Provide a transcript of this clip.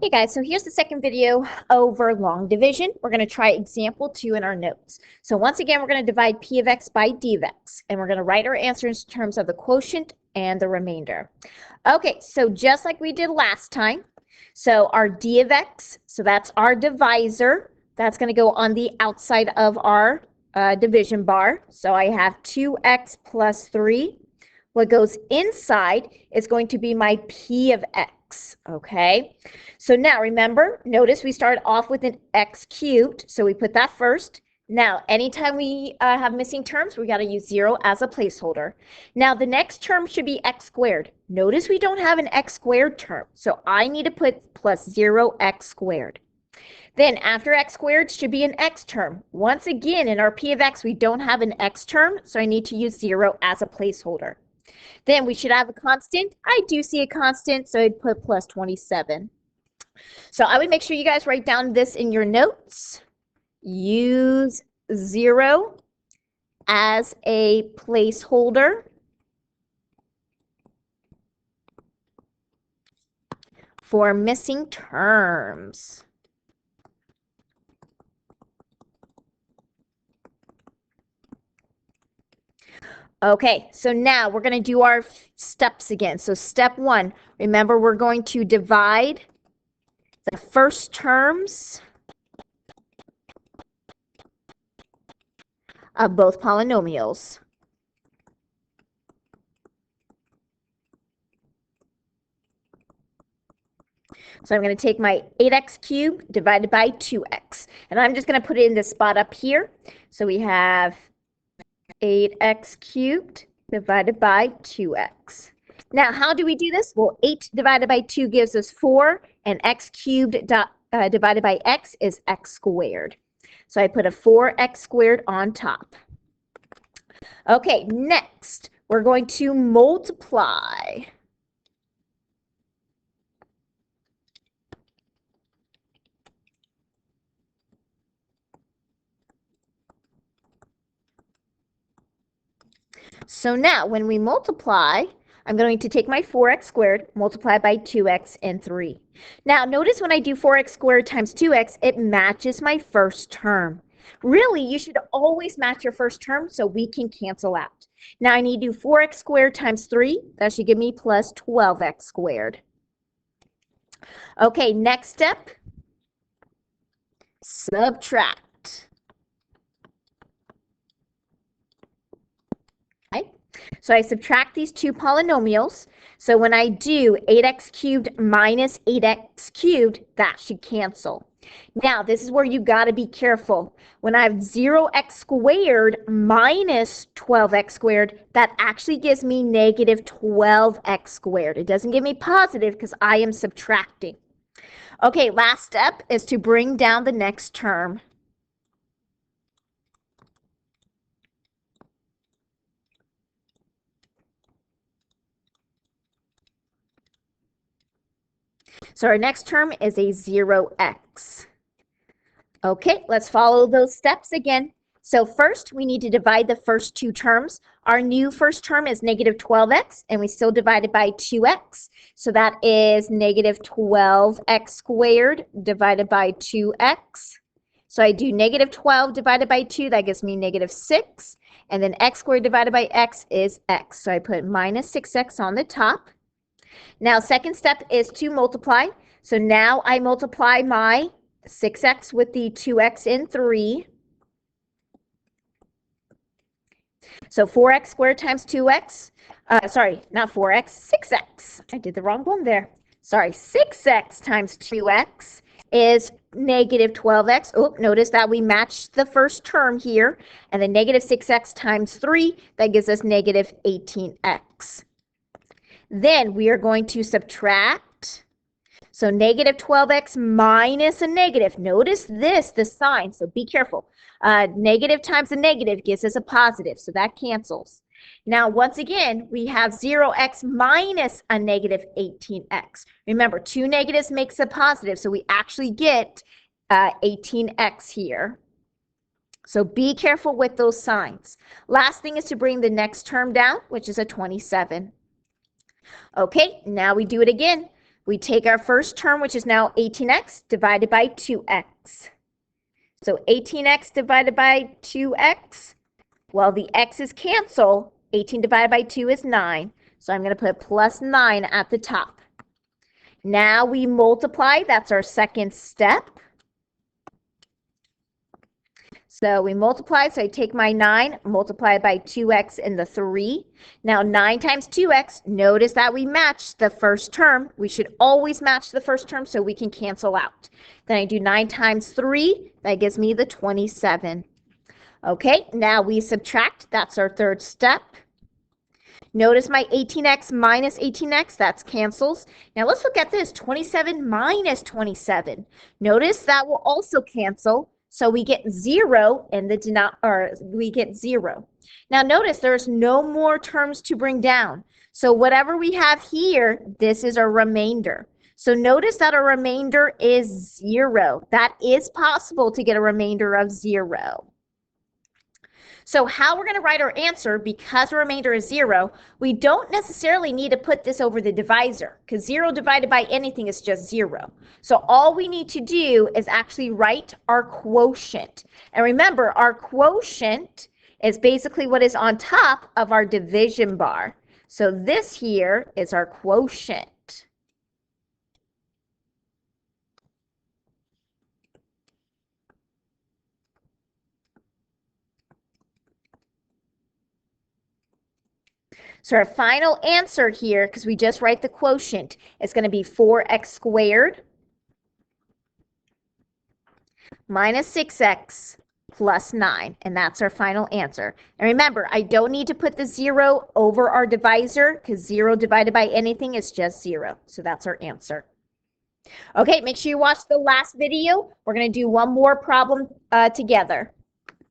Hey guys, so here's the second video over long division. We're going to try example 2 in our notes. So once again, we're going to divide p of x by d of x, and we're going to write our answers in terms of the quotient and the remainder. Okay, so just like we did last time, so our d of x, so that's our divisor, that's going to go on the outside of our division bar. So I have 2x plus 3. What goes inside is going to be my p of x, okay? So now remember, notice we start off with an x cubed, so we put that first. Now, anytime we have missing terms, we got to use 0 as a placeholder. Now, the next term should be x squared. Notice we don't have an x squared term, so I need to put plus 0x squared. Then after x squared should be an x term. Once again, in our p of x, we don't have an x term, so I need to use 0 as a placeholder. Then we should have a constant. I do see a constant, so I'd put plus 27. So I would make sure you guys write down this in your notes. Use 0 as a placeholder for missing terms. Okay, so now we're going to do our steps again. So step 1, remember we're going to divide the first terms of both polynomials. So I'm going to take my 8x cubed divided by 2x, and I'm just going to put it in this spot up here. So we have 8x cubed divided by 2x. Now, how do we do this? Well, 8 divided by 2 gives us 4, and x cubed divided by x is x squared. So I put a 4x squared on top. Okay, next, we're going to multiply. So now, when we multiply, I'm going to take my 4x squared, multiply by 2x and 3. Now, notice when I do 4x squared times 2x, it matches my first term. Really, you should always match your first term so we can cancel out. Now, I need to do 4x squared times 3. That should give me plus 12x squared. Okay, next step, subtract. So I subtract these two polynomials. So when I do 8x cubed minus 8x cubed, that should cancel. Now, this is where you got to be careful. When I have 0x squared minus 12x squared, that actually gives me negative 12x squared. It doesn't give me positive because I am subtracting. Okay, last step is to bring down the next term. So our next term is a 0x. Okay, let's follow those steps again. So first, we need to divide the first two terms. Our new first term is negative 12x, and we still divide it by 2x. So that is negative 12x squared divided by 2x. So I do negative 12 divided by 2, that gives me negative 6. And then x squared divided by x is x. So I put minus 6x on the top. Now, second step is to multiply. So now I multiply my 6x with the 2x and 3. So 4x squared times 2x, sorry, not 4x, 6x. I did the wrong one there. Sorry, 6x times 2x is negative 12x. Oh, notice that we matched the first term here. And then negative 6x times 3, that gives us negative 18x. Then we are going to subtract. So negative 12x minus a negative. Notice this, the sign, so be careful. Negative times a negative gives us a positive, so that cancels. Now, once again, we have 0x minus a negative 18x. Remember, two negatives makes a positive, so we actually get 18x here. So be careful with those signs. Last thing is to bring the next term down, which is a 27. Okay, now we do it again. We take our first term, which is now 18x, divided by 2x. So 18x divided by 2x, well, the x's cancel. 18 divided by 2 is 9. So I'm going to put plus 9 at the top. Now we multiply. That's our second step. So we multiply. So I take my 9, multiply by 2x and the 3. Now 9 times 2x, notice that we match the first term. We should always match the first term so we can cancel out. Then I do 9 times 3. That gives me the 27. Okay, now we subtract. That's our third step. Notice my 18x minus 18x, that's cancels. Now let's look at this, 27 minus 27. Notice that will also cancel, so we get 0 in the we get 0. Now notice there's no more terms to bring down. So whatever we have here, this is a remainder. So notice that a remainder is 0. That is possible to get a remainder of 0. So how we're going to write our answer, because the remainder is 0, we don't necessarily need to put this over the divisor, because 0 divided by anything is just 0. So all we need to do is actually write our quotient. And remember, our quotient is basically what is on top of our division bar. So this here is our quotient. So our final answer here, because we just write the quotient, is going to be 4x squared minus 6x plus 9. And that's our final answer. And remember, I don't need to put the 0 over our divisor, because 0 divided by anything is just 0. So that's our answer. Okay, make sure you watch the last video. We're going to do one more problem together.